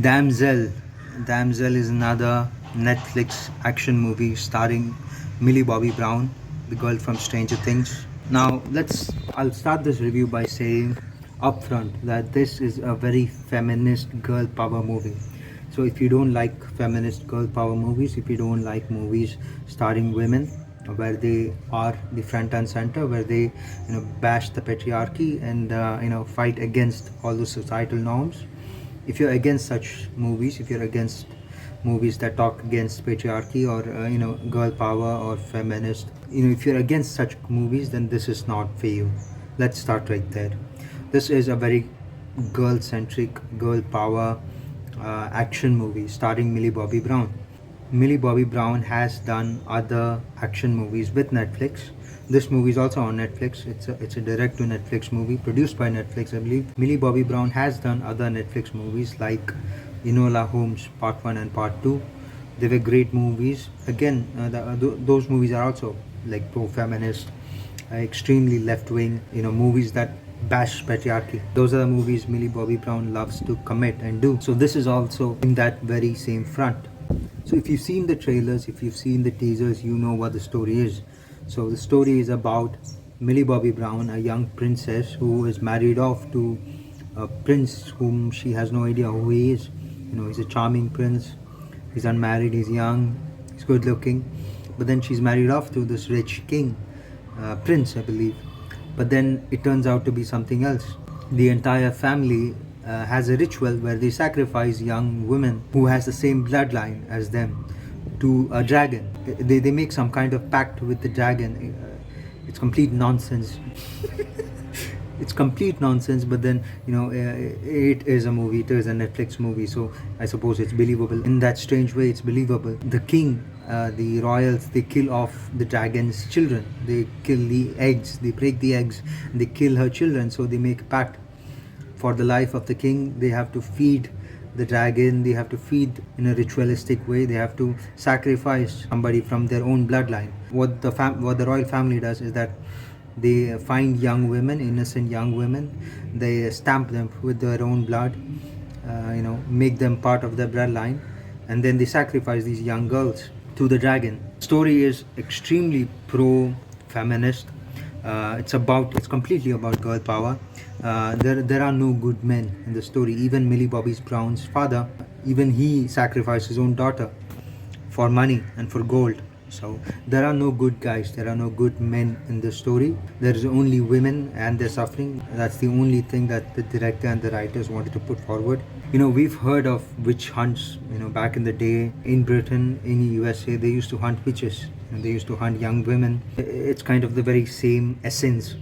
Damsel. Damsel is another Netflix action movie starring Millie Bobby Brown, the girl from Stranger Things. Now, I'll start this review by saying upfront that this is a very feminist girl power movie. So, if you don't like feminist girl power movies, if you don't like movies starring women, where they are the front and center, where they bash the patriarchy and fight against all the societal norms, if you're against such movies, if you're against movies that talk against patriarchy or girl power or feminist, if you're against such movies, then this is not for you. Let's start right there. This is a very girl centric, girl power action movie starring Millie Bobby Brown. Millie Bobby Brown has done other action movies with Netflix. This movie is also on Netflix. It's a direct to Netflix movie produced by Netflix, I believe. Millie Bobby Brown has done other Netflix movies like Enola Holmes Part 1 and Part 2. They were great movies. Again, those movies are also like pro-feminist, extremely left-wing, movies that bash patriarchy. Those are the movies Millie Bobby Brown loves to commit and do. So this is also in that very same front. So if you've seen the trailers, if you've seen the teasers, you know what the story is. So the story is about Millie Bobby Brown, a young princess who is married off to a prince whom she has no idea who he is. He's a charming prince. He's unmarried, he's young, he's good looking. But then she's married off to this rich king, prince, I believe. But then it turns out to be something else. The entire family has a ritual where they sacrifice young women who has the same bloodline as them to a dragon. They make some kind of pact with the dragon. It's complete nonsense. It's complete nonsense, but then it is a movie, it is a Netflix movie, so I suppose it's believable. In that strange way, it's believable. The king, the royals, they kill off the dragon's children. They kill the eggs, they break the eggs, they kill her children. So they make a pact for the life of the king. They have to feed the dragon, they have to feed in a ritualistic way, they have to sacrifice somebody from their own bloodline. What the royal family does is that they find young women, innocent young women, they stamp them with their own blood, make them part of their bloodline, and then they sacrifice these young girls to the dragon. Story is extremely pro feminist. It's completely about girl power. There are no good men in the story. Even Millie Bobby Brown's father, even he sacrificed his own daughter for money and for gold. So there are no good guys, there are no good men in the story. There is only women and their suffering. That's the only thing that the director and the writers wanted to put forward. We've heard of witch hunts, back in the day in Britain, in USA, they used to hunt witches and they used to hunt young women. It's kind of the very same essence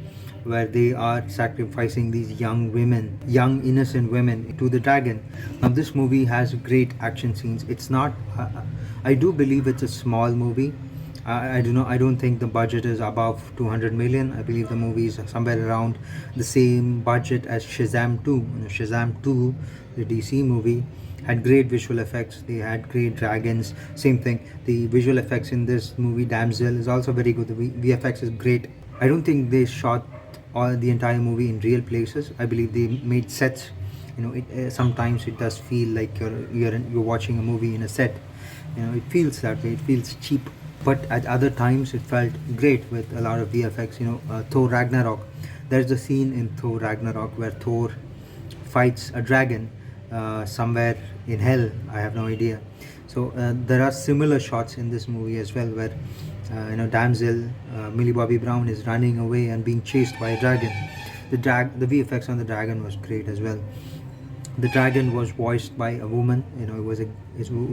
where they are sacrificing these young women, young innocent women to the dragon. Now this movie has great action scenes. It's not I do believe it's a small movie. I don't think the budget is above 200 million. I believe the movie is somewhere around the same budget as Shazam 2. Shazam 2, the DC movie, had great visual effects. They had great dragons. Same thing. The visual effects in this movie, Damsel, is also very good. The VFX is great. I don't think they shot all the entire movie in real places. I believe they made sets. Sometimes it does feel like you're watching a movie in a set. It feels that way. It feels cheap. But at other times it felt great with a lot of VFX. Thor Ragnarok. There's a scene in Thor Ragnarok where Thor fights a dragon somewhere in hell. I have no idea. So there are similar shots in this movie as well, where damsel Millie Bobby Brown is running away and being chased by a dragon. The VFX on the dragon was great as well. The dragon was voiced by a woman. It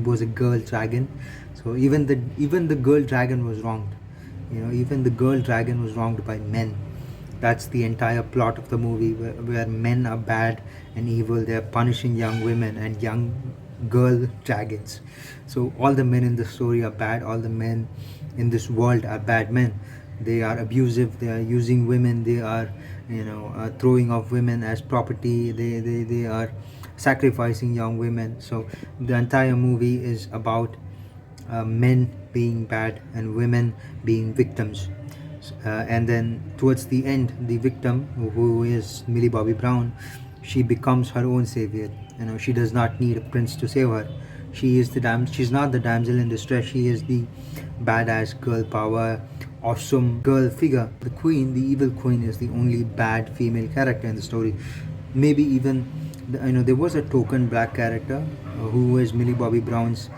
was a girl dragon. So even the girl dragon was wronged. Even the girl dragon was wronged by men. That's the entire plot of the movie, where men are bad and evil. They are punishing young women and young girl dragons. So all the men in the story are bad. All the men in this world are bad men. They are abusive. They are using women. They are throwing off women as property. They are sacrificing young women. So the entire movie is about men being bad and women being victims. And then towards the end, the victim, who is Millie Bobby Brown, she becomes her own savior. You know, she does not need a prince to save her. She's not the damsel in distress. She is the badass girl power, awesome girl figure. The queen, the evil queen, is the only bad female character in the story. Maybe even there was a token black character who was Millie Bobby Brown's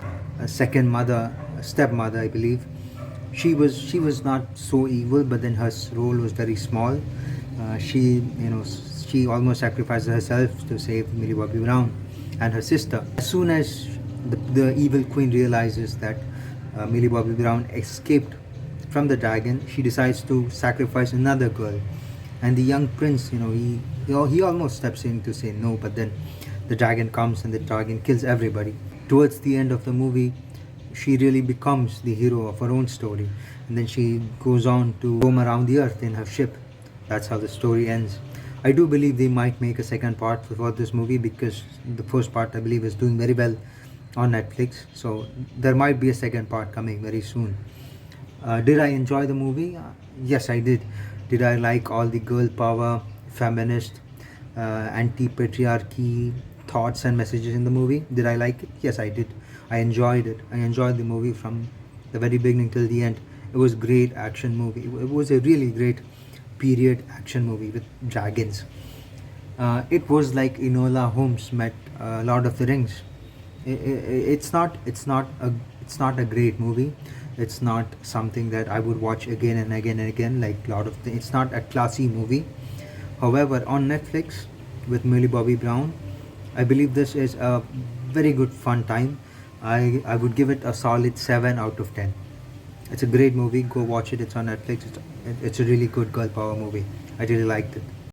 second mother, stepmother, I believe. She was not so evil, but then her role was very small. She almost sacrificed herself to save Millie Bobby Brown and her sister. As soon as the evil queen realizes that Millie Bobby Brown escaped from the dragon, she decides to sacrifice another girl. And the young prince, he almost steps in to say no, but then the dragon comes and the dragon kills everybody. Towards the end of the movie, she really becomes the hero of her own story, and then she goes on to roam around the earth in her ship. That's how the story ends. I do believe they might make a second part for this movie, because the first part, I believe, is doing very well on Netflix. So there might be a second part coming very soon. Did I enjoy the movie? Yes, I did. Did I like all the girl power, feminist, anti-patriarchy thoughts and messages in the movie? Did I like it? Yes, I did. I enjoyed it. I enjoyed the movie from the very beginning till the end. It was a great action movie. It was a really great period action movie with dragons. It was like Enola Holmes met Lord of the Rings. It's not a great movie. It's not something that I would watch again and again and again, like it's not a classy movie. However, on Netflix with Millie Bobby Brown, I believe this is a very good fun time. I would give it a solid 7 out of 10. It's a great movie. Go watch it. It's on Netflix. It's a really good girl power movie. I really liked it.